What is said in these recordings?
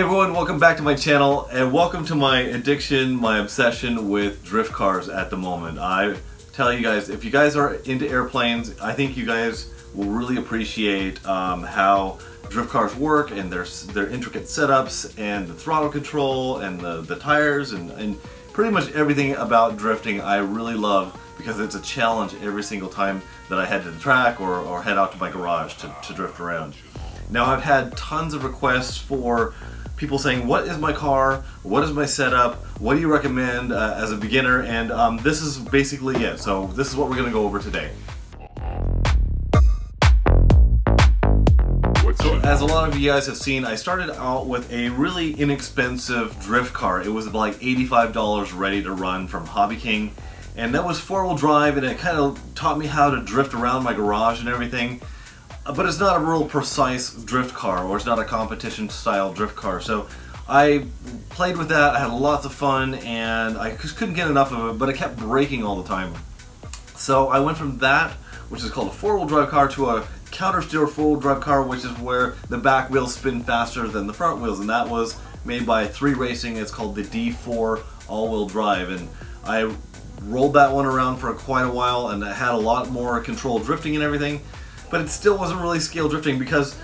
everyone, welcome back to my channel and welcome to my addiction, my obsession with drift cars at the moment. I tell you guys, if you guys are into airplanes, I think you guys will really appreciate how drift cars work and their intricate setups and the throttle control and the tires and pretty much everything about drifting I really love because it's a challenge every single time that I head to the track or head out to my garage to drift around. Now I've had tons of requests for people saying, what is my car, what is my setup, what do you recommend as a beginner, and this is basically it. So this is what we're going to go over today. So as a lot of you guys have seen, I started out with a really inexpensive drift car. It was like $85 ready to run from Hobby King, and that was 4-wheel drive, and it kind of taught me how to drift around my garage and everything. But it's not a real precise drift car, or it's not a competition style drift car. So I played with that, I had lots of fun, and I just couldn't get enough of it, but it kept breaking all the time. So I went from that, which is called a 4-wheel drive car, to a counter steer 4-wheel drive car, which is where the back wheels spin faster than the front wheels, and that was made by 3 Racing. It's called the D4 all-wheel drive, and I rolled that one around for quite a while, and it had a lot more controlled drifting and everything. But it still wasn't really scale drifting because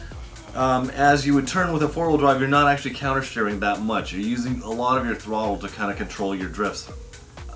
as you would turn with a 4-wheel drive, you're not actually counter steering that much. You're using a lot of your throttle to kind of control your drifts.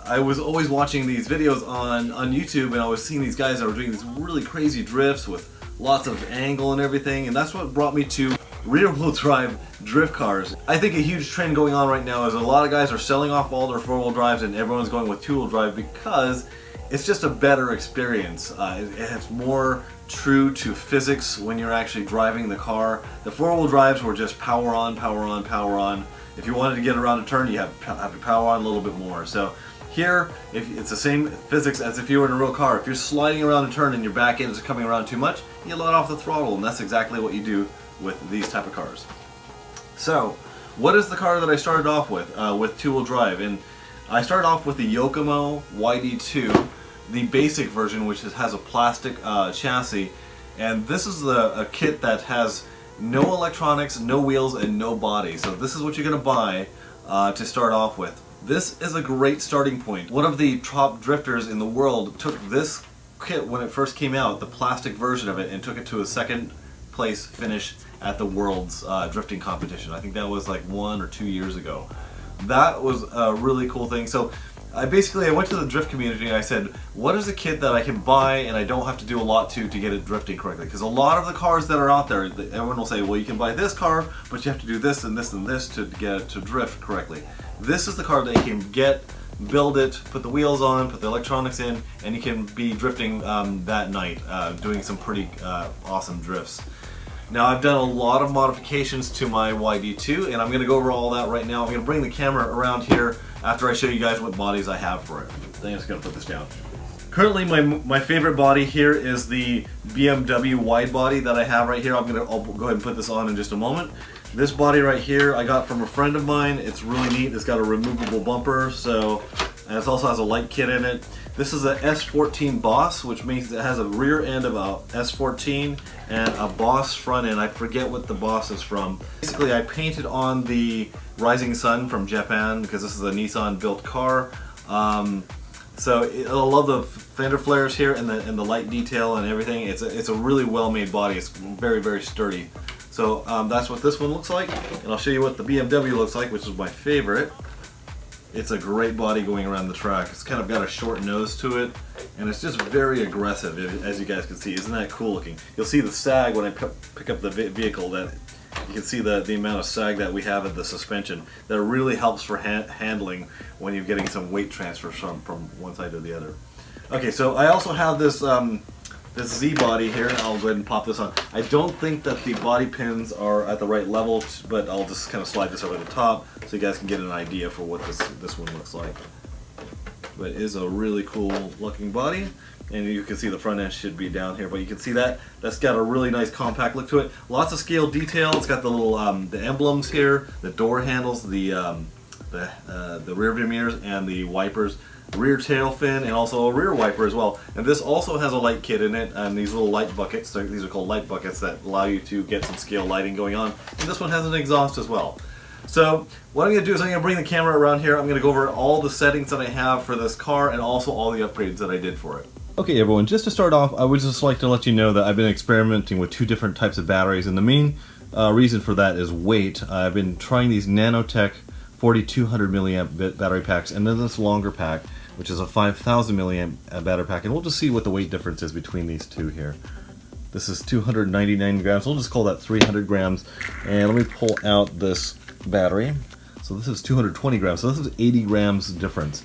I was always watching these videos on YouTube, and I was seeing these guys that were doing these really crazy drifts with lots of angle and everything, and that's what brought me to rear-wheel drive drift cars. I think a huge trend going on right now is a lot of guys are selling off all their 4-wheel drives and everyone's going with 2-wheel drive because it's just a better experience. It's more true to physics when you're actually driving the car. The 4-wheel drives were just power on, power on, power on. If you wanted to get around a turn, you have to power on a little bit more. So here, if it's the same physics as if you were in a real car. If you're sliding around a turn and your back end is coming around too much, you let off the throttle, and that's exactly what you do with these type of cars. So, what is the car that I started off with 2-wheel drive? And I started off with the Yokomo YD-2, the basic version, which has a plastic chassis, and this is a kit that has no electronics, no wheels, and no body. So this is what you're going to buy to start off with. This is a great starting point. One of the top drifters in the world took this kit when it first came out, the plastic version of it, and took it to a second place finish at the world's drifting competition. I think that was like 1 or 2 years ago. That was a really cool thing. So I went to the drift community and I said, what is a kit that I can buy and I don't have to do a lot to get it drifting correctly? Because a lot of the cars that are out there, everyone will say, well, you can buy this car, but you have to do this and this and this to get it to drift correctly. This is the car that you can get, build it, put the wheels on, put the electronics in, and you can be drifting that night, doing some pretty awesome drifts. Now I've done a lot of modifications to my YD-2, and I'm going to go over all that right now. I'm going to bring the camera around here after I show you guys what bodies I have for it. I'm just going to put this down. Currently my favorite body here is the BMW wide body that I have right here. I'll go ahead and put this on in just a moment. This body right here I got from a friend of mine. It's really neat. It's got a removable bumper, and it also has a light kit in it. This is a S14 Boss, which means it has a rear end of a S14 and a Boss front end. I forget what the Boss is from. Basically, I painted on the Rising Sun from Japan because this is a Nissan built car. So I love the fender flares here and the light detail and everything. It's a really well made body. It's very, very sturdy. So that's what this one looks like, and I'll show you what the BMW looks like, which is my favorite. It's a great body going around the track. It's kind of got a short nose to it, and it's just very aggressive, as you guys can see. Isn't that cool looking? You'll see the sag when I pick up the vehicle, that you can see the amount of sag that we have at the suspension. That really helps for handling when you're getting some weight transfer from one side to the other. Okay, so I also have this this Z body here. I'll go ahead and pop this on. I don't think that the body pins are at the right level, but I'll just kind of slide this over the top so you guys can get an idea for what this one looks like. But it is a really cool looking body, and you can see the front end should be down here, but you can see that's got a really nice compact look to it. Lots of scale detail. It's got the little the emblems here, the door handles, the rear view mirrors, and the wipers. Rear tail fin, and also a rear wiper as well. And this also has a light kit in it, and these little light buckets. These are called light buckets that allow you to get some scale lighting going on. And this one has an exhaust as well. So what I'm going to do is I'm going to bring the camera around here. I'm going to go over all the settings that I have for this car and also all the upgrades that I did for it. Okay everyone, just to start off, I would just like to let you know that I've been experimenting with 2 different types of batteries, and the main reason for that is weight. I've been trying these Nanotech 4200 milliamp battery packs, and then this longer pack, which is a 5000 milliamp battery pack, and we'll just see what the weight difference is between these two here. This is 299 grams, we'll just call that 300 grams, and let me pull out this battery. So this is 220 grams, so this is 80 grams difference.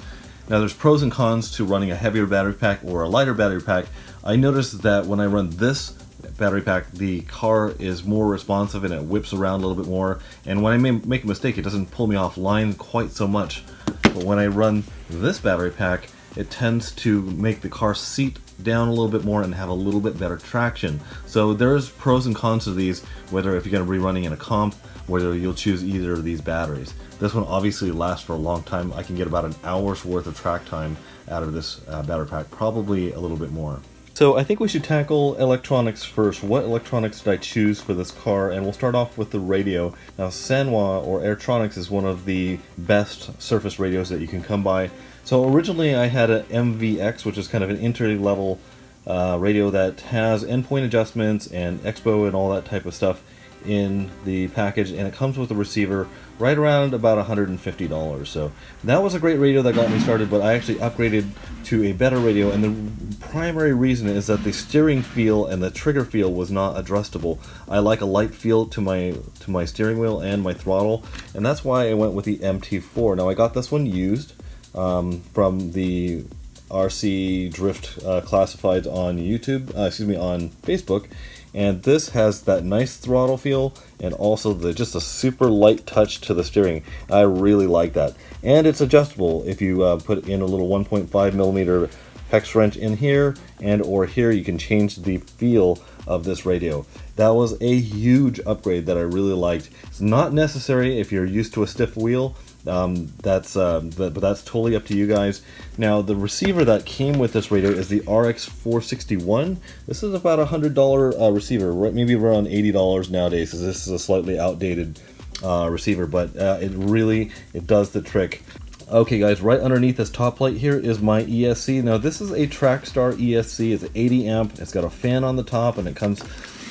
Now there's pros and cons to running a heavier battery pack or a lighter battery pack. I noticed that when I run this battery pack, the car is more responsive and it whips around a little bit more, and when I make a mistake, it doesn't pull me offline quite so much. But when I run this battery pack, it tends to make the car seat down a little bit more and have a little bit better traction. So there's pros and cons to these, whether if you're going to be running in a comp, whether you'll choose either of these batteries. This one obviously lasts for a long time. I can get about an hour's worth of track time out of this battery pack, probably a little bit more. So I think we should tackle electronics first. What electronics did I choose for this car? And we'll start off with the radio. Now Sanwa or Airtronics is one of the best surface radios that you can come by. So originally I had an MVX, which is kind of an entry-level radio that has endpoint adjustments and expo and all that type of stuff in the package, and it comes with a receiver right around about $150. So that was a great radio that got me started, but I actually upgraded to a better radio, and the primary reason is that the steering feel and the trigger feel was not adjustable. I like a light feel to my steering wheel and my throttle, and that's why I went with the MT4. Now I got this one used from the RC Drift Classifieds on YouTube, on Facebook. And this has that nice throttle feel and also just a super light touch to the steering. I really like that. And it's adjustable if you put in a little 1.5 millimeter hex wrench in here and or here, you can change the feel of this radio. That was a huge upgrade that I really liked. It's not necessary if you're used to a stiff wheel. But that's totally up to you guys. Now the receiver that came with this radio is the RX461. This is about $100 receiver, maybe around $80 nowadays, because this is a slightly outdated receiver, but it does the trick. Okay guys, right underneath this top plate here is my ESC. Now this is a Trackstar ESC. It's 80 amp, it's got a fan on the top, and it comes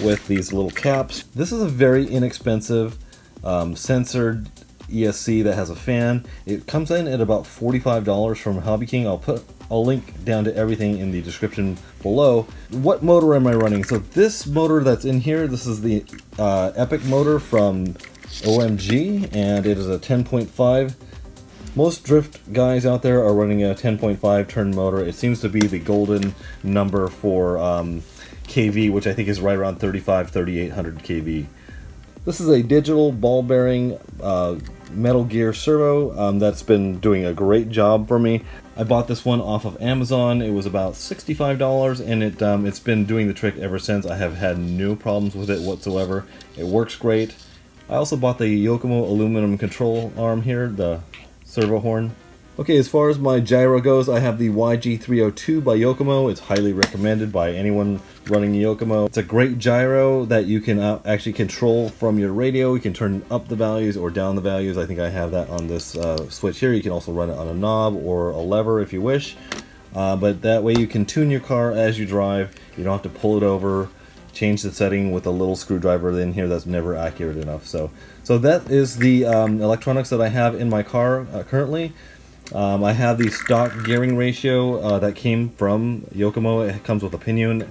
with these little caps. This is a very inexpensive censored ESC that has a fan. It comes in at about $45 from Hobby King. I'll link down to everything in the description below. What motor am I running? So this motor that's in here, this is the Epic motor from OMG, and it is a 10.5. Most drift guys out there are running a 10.5 turn motor. It seems to be the golden number for kV, which I think is right around 3800 kV. This is a digital ball bearing Metal Gear servo that's been doing a great job for me. I bought this one off of Amazon. It was about $65, and it's been doing the trick ever since. I have had no problems with it whatsoever. It works great. I also bought the Yokomo aluminum control arm here, the servo horn. Okay, as far as my gyro goes, I have the YD-2 by Yokomo. It's highly recommended by anyone running Yokomo. It's a great gyro that you can actually control from your radio. You can turn up the values or down the values. I think I have that on this switch here. You can also run it on a knob or a lever if you wish. But that way you can tune your car as you drive. You don't have to pull it over, change the setting with a little screwdriver in here that's never accurate enough. So that is the electronics that I have in my car currently. I have the stock gearing ratio that came from Yokomo. It comes with a pinion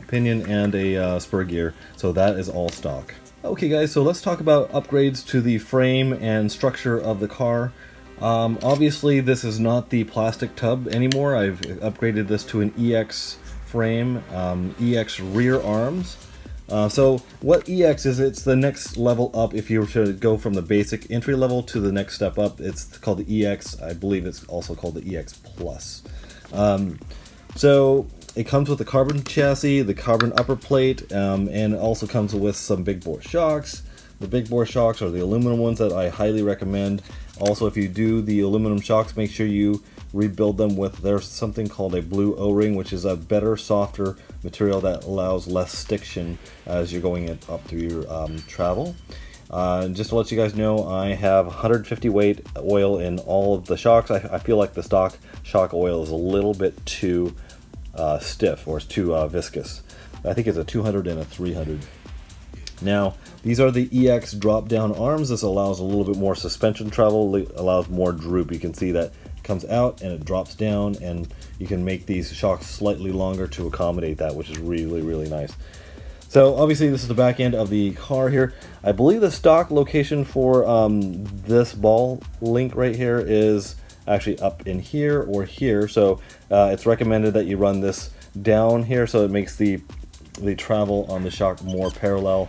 and a spur gear, so that is all stock. Okay guys, so let's talk about upgrades to the frame and structure of the car. Obviously this is not the plastic tub anymore. I've upgraded this to an EX frame, EX rear arms. So what EX is, it's the next level up. If you were to go from the basic entry level to the next step up, it's called the EX. I believe it's also called the EX Plus. So it comes with the carbon chassis, the carbon upper plate, and it also comes with some big bore shocks. The big bore shocks are the aluminum ones that I highly recommend. Also, if you do the aluminum shocks, make sure you rebuild them with, there's something called a blue O-ring, which is a better, softer material that allows less stiction as you're going up through your travel. Just to let you guys know, I have 150 weight oil in all of the shocks. I feel like the stock shock oil is a little bit too stiff, or it's too viscous. I think it's a 200 and a 300. Now, these are the EX drop down arms. This allows a little bit more suspension travel, allows more droop. You can see that it comes out and it drops down, and you can make these shocks slightly longer to accommodate that, which is really, really nice. So obviously this is the back end of the car here. I believe the stock location for this ball link right here is actually up in here or here. So it's recommended that you run this down here so it makes the travel on the shock more parallel.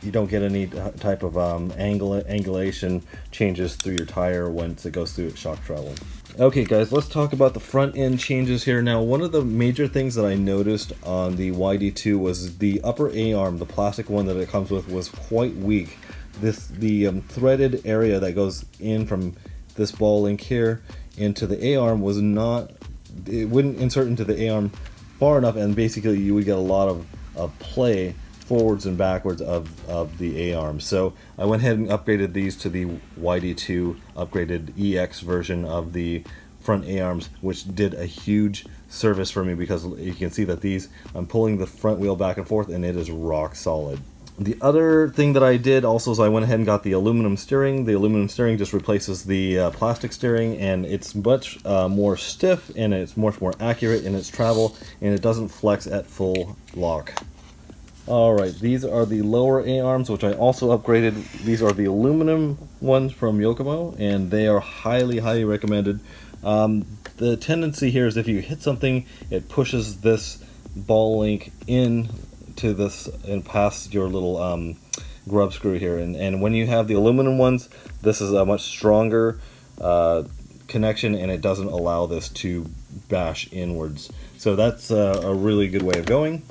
You don't get any type of angulation changes through your tire once it goes through its shock travel. Okay guys, let's talk about the front end changes here. Now, one of the major things that I noticed on the YD-2 was the upper A-arm, the plastic one that it comes with, was quite weak. The threaded area that goes in from this ball link here into the A-arm was not, it wouldn't insert into the A-arm far enough, and basically you would get a lot of play forwards and backwards of the A-arm. So I went ahead and upgraded these to the YD-2 upgraded EX version of the front A-arms, which did a huge service for me, because you can see that these, I'm pulling the front wheel back and forth and it is rock solid. The other thing that I did also is I went ahead and got the aluminum steering. The aluminum steering just replaces the plastic steering, and it's much more stiff, and it's much more accurate in its travel, and it doesn't flex at full lock. Alright, these are the lower A-arms, which I also upgraded. These are the aluminum ones from Yokomo, and they are highly, highly recommended. The tendency here is if you hit something, it pushes this ball link in to this and past your little grub screw here. And when you have the aluminum ones, this is a much stronger connection, and it doesn't allow this to bash inwards. So that's a really good way of going.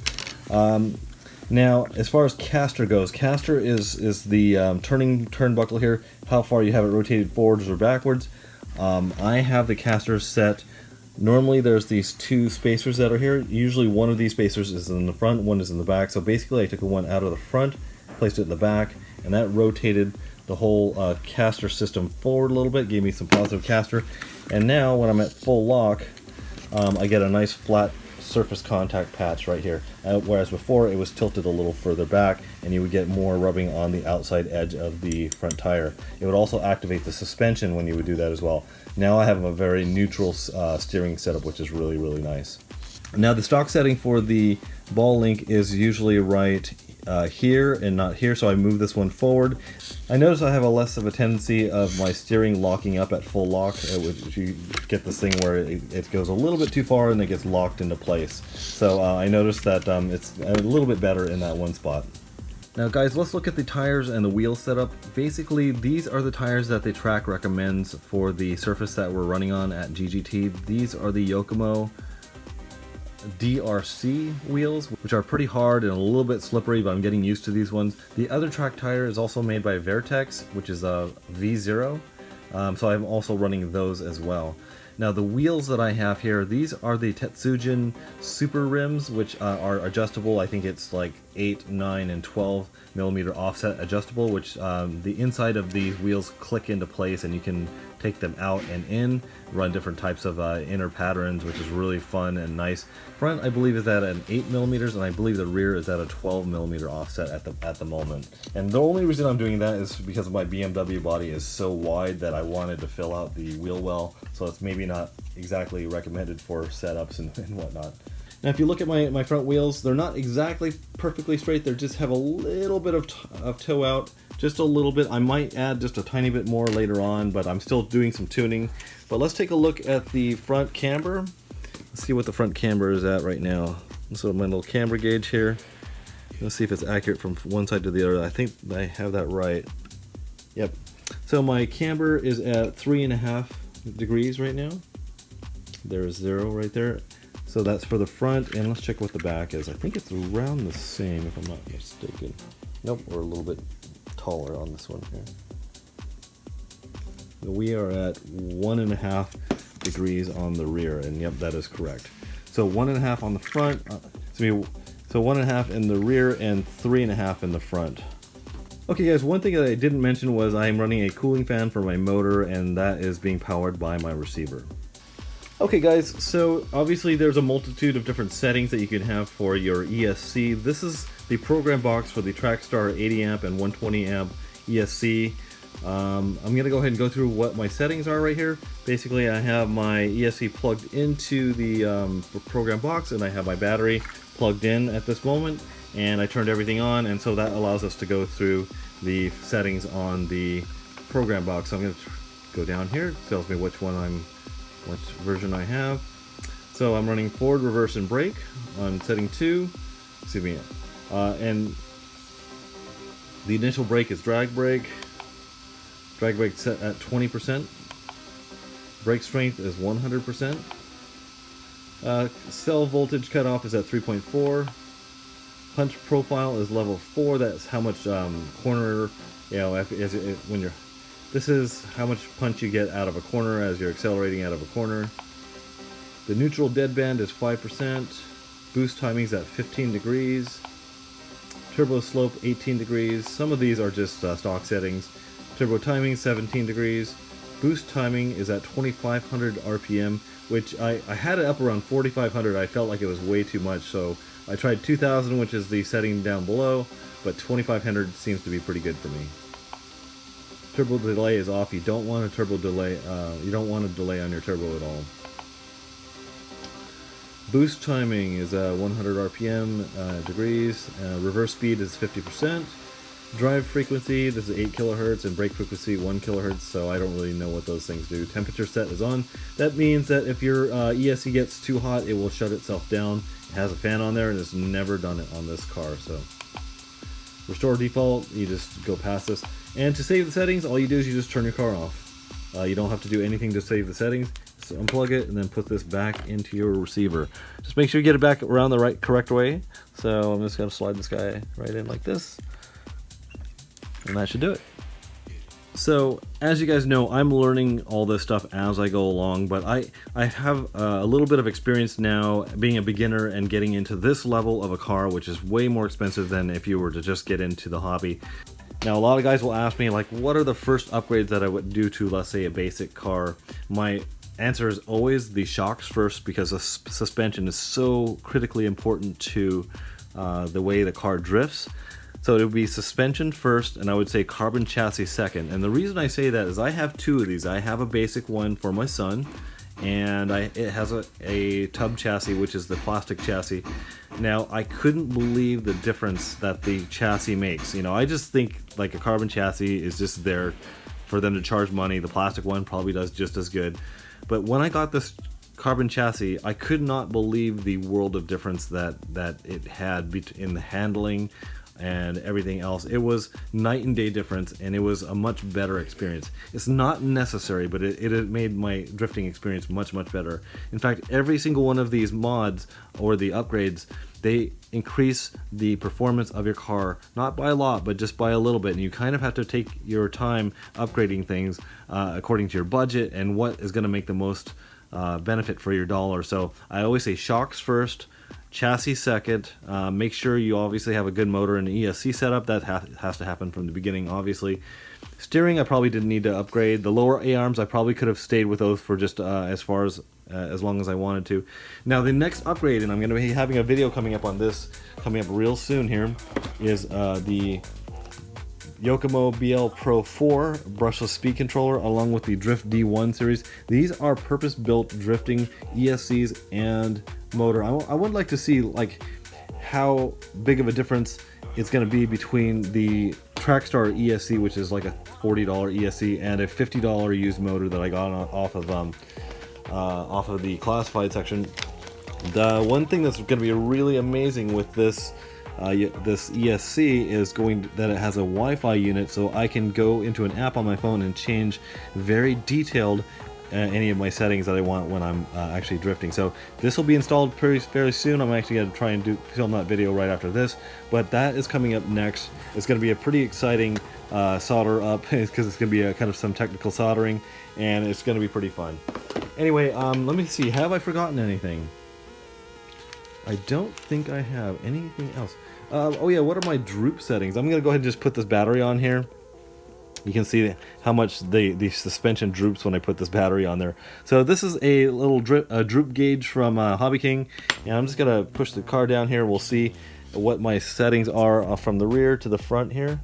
Now, as far as caster goes, caster is the turning turnbuckle here, how far you have it rotated forwards or backwards. I have the caster set. Normally there's these two spacers that are here. Usually one of these spacers is in the front, one is in the back. So basically I took the one out of the front, placed it in the back, and that rotated the whole caster system forward a little bit, gave me some positive caster. And now when I'm at full lock, I get a nice flat surface contact patch right here, whereas before it was tilted a little further back, and you would get more rubbing on the outside edge of the front tire. It would also activate the suspension when you would do that as well. Now I have a very neutral steering setup, which is really, really nice. Now the stock setting for the ball link is usually right here and not here, so I move this one forward. I notice I have a less of a tendency of my steering locking up at full lock, which you get this thing where it goes a little bit too far and it gets locked into place. So I noticed that it's a little bit better in that one spot. Now guys, let's look at the tires and the wheel setup. Basically, these are the tires that the track recommends for the surface that we're running on at GGT. These are the Yokomo DRC wheels, which are pretty hard and a little bit slippery, but I'm getting used to these ones. The other track tire is also made by Vertex, which is a V0, so I'm also running those as well. Now the wheels that I have here, these are the Tetsujin Super Rims, which are adjustable. I think it's like 8, 9, and 12 millimeter offset adjustable, which the inside of these wheels click into place, and you can take them out and in, run different types of inner patterns, which is really fun and nice. Front, I believe, is at an 8 millimeters, and I believe the rear is at a 12 millimeter offset at the moment. And the only reason I'm doing that is because my BMW body is so wide that I wanted to fill out the wheel well, so it's maybe not exactly recommended for setups and whatnot. Now if you look at my front wheels, they're not exactly perfectly straight, they just have a little bit of toe out, just a little bit. I might add just a tiny bit more later on, but I'm still doing some tuning. But let's take a look at the front camber. Let's see what the front camber is at right now. So my little camber gauge here. Let's see if it's accurate from one side to the other. I think I have that right. Yep. So my camber is at 3.5 degrees right now. There's 0 right there. So that's for the front, and let's check what the back is. I think it's around the same, if I'm not mistaken. Nope, we're a little bit taller on this one here. We are at 1.5 degrees on the rear, and yep, that is correct. So 1.5 on the front, so 1.5 in the rear and 3.5 in the front. Okay guys, one thing that I didn't mention was I'm running a cooling fan for my motor, and that is being powered by my receiver. Okay guys, so obviously there's a multitude of different settings that you can have for your ESC. This is the program box for the Trackstar 80 amp and 120 amp ESC. I'm going to go ahead and go through what my settings are right here. Basically I have my ESC plugged into the program box, and I have my battery plugged in at this moment, and I turned everything on, and so that allows us to go through the settings on the program box. So I'm going to go down here. It tells me which version I have. So I'm running forward, reverse, and brake on setting 2. Excuse me. And the initial brake is drag brake. Drag brake set at 20%. Brake strength is 100%. Cell voltage cutoff is at 3.4. Punch profile is level 4. That's how much corner, you know, when you're. This is how much punch you get out of a corner as you're accelerating out of a corner. The neutral deadband is 5%. Boost timing's at 15 degrees. Turbo slope 18 degrees. Some of these are just stock settings. Turbo timing 17 degrees. Boost timing is at 2500 RPM, which I had it up around 4500. I felt like it was way too much, so I tried 2000, which is the setting down below, but 2500 seems to be pretty good for me. Turbo delay is off. You don't want a turbo delay. You don't want a delay on your turbo at all. Boost timing is 100 RPM degrees. Reverse speed is 50%. Drive frequency, this is 8 kilohertz, and brake frequency 1 kilohertz, so I don't really know what those things do. Temperature set is on. That means that if your ESC gets too hot, it will shut itself down. It has a fan on there, and it's never done it on this car. So restore default, you just go past this. And to save the settings, all you do is you just turn your car off. You don't have to do anything to save the settings. So unplug it and then put this back into your receiver. Just make sure you get it back around the correct way. So I'm just going to slide this guy right in like this. And that should do it. So, as you guys know, I'm learning all this stuff as I go along, but I have a little bit of experience now being a beginner and getting into this level of a car, which is way more expensive than if you were to just get into the hobby. Now, a lot of guys will ask me, like, what are the first upgrades that I would do to, let's say, a basic car? My answer is always the shocks first, because the suspension is so critically important to the way the car drifts. So it would be suspension first, and I would say carbon chassis second. And the reason I say that is I have two of these. I have a basic one for my son, and it has a tub chassis, which is the plastic chassis. Now, I couldn't believe the difference that the chassis makes. You know, I just think like a carbon chassis is just there for them to charge money. The plastic one probably does just as good. But when I got this carbon chassis, I could not believe the world of difference that it had in the handling and everything else. It was night and day difference, and it was a much better experience. It's not necessary, but it made my drifting experience much better. In fact, every single one of these mods or the upgrades, they increase the performance of your car, not by a lot, but just by a little bit. And you kind of have to take your time upgrading things according to your budget and what is going to make the most benefit for your dollar. So I always say shocks first, chassis second. Make sure you obviously have a good motor and an ESC setup. That has to happen from the beginning, obviously. Steering, I probably didn't need to upgrade. The lower A-arms, I probably could have stayed with those for just as long as I wanted to. Now, the next upgrade, and I'm going to be having a video coming up on this, coming up real soon here, is the Yokomo BL Pro 4 brushless speed controller, along with the Drift D1 series. These are purpose-built drifting ESCs and motor. I would like to see like how big of a difference it's going to be between the Trackstar ESC, which is like a $40 ESC, and a $50 used motor that I got off of the classified section. The one thing that's going to be really amazing with this ESC is that it has a Wi-Fi unit, so I can go into an app on my phone and change very detailed any of my settings that I want when I'm actually drifting. So this will be installed fairly soon. I'm actually going to try and film that video right after this, but that is coming up next. It's going to be a pretty exciting solder up, because it's going to be a kind of some technical soldering, and it's going to be pretty fun. Anyway, let me see, have I forgotten anything? I don't think I have anything else. Oh yeah, what are my droop settings? I'm gonna go ahead and just put this battery on here. You can see how much the suspension droops when I put this battery on there. So this is a little droop gauge from Hobby King, and I'm just gonna push the car down here. We'll see what my settings are from the rear to the front here.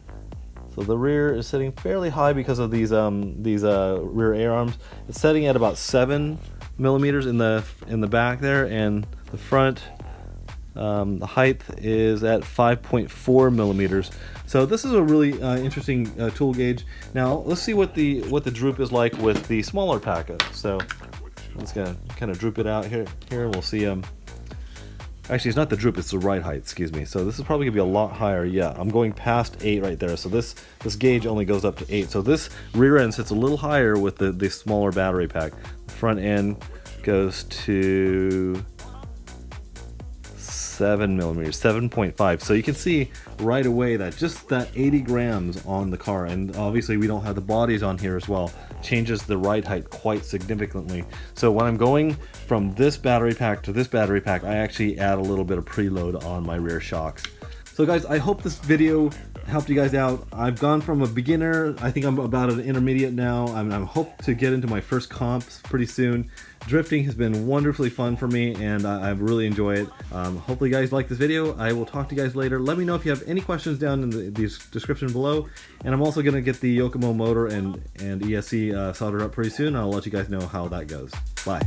So the rear is setting fairly high because of these rear air arms. It's setting at about 7 millimeters in the back there, and the front, the height is at 5.4 millimeters. So this is a really interesting tool gauge. Now let's see what the droop is like with the smaller packet. So I'm just gonna kind of droop it out here. We'll see. Actually, it's not the droop; it's the ride height. Excuse me. So this is probably gonna be a lot higher. Yeah, I'm going past 8 right there. So this gauge only goes up to 8. So this rear end sits a little higher with the smaller battery pack. The front end goes to 7 millimeters, 7.5. So you can see right away that just that 80 grams on the car, and obviously we don't have the bodies on here as well, changes the ride height quite significantly. So when I'm going from this battery pack to this battery pack, I actually add a little bit of preload on my rear shocks. So guys, I hope this video helped you guys out. I've gone from a beginner, I think I'm about an intermediate now. I hope to get into my first comps pretty soon. Drifting has been wonderfully fun for me, and I really enjoy it. Hopefully you guys like this video. I will talk to you guys later. Let me know if you have any questions down in the description below. And I'm also going to get the Yokomo motor and ESC soldered up pretty soon. I'll let you guys know how that goes. Bye.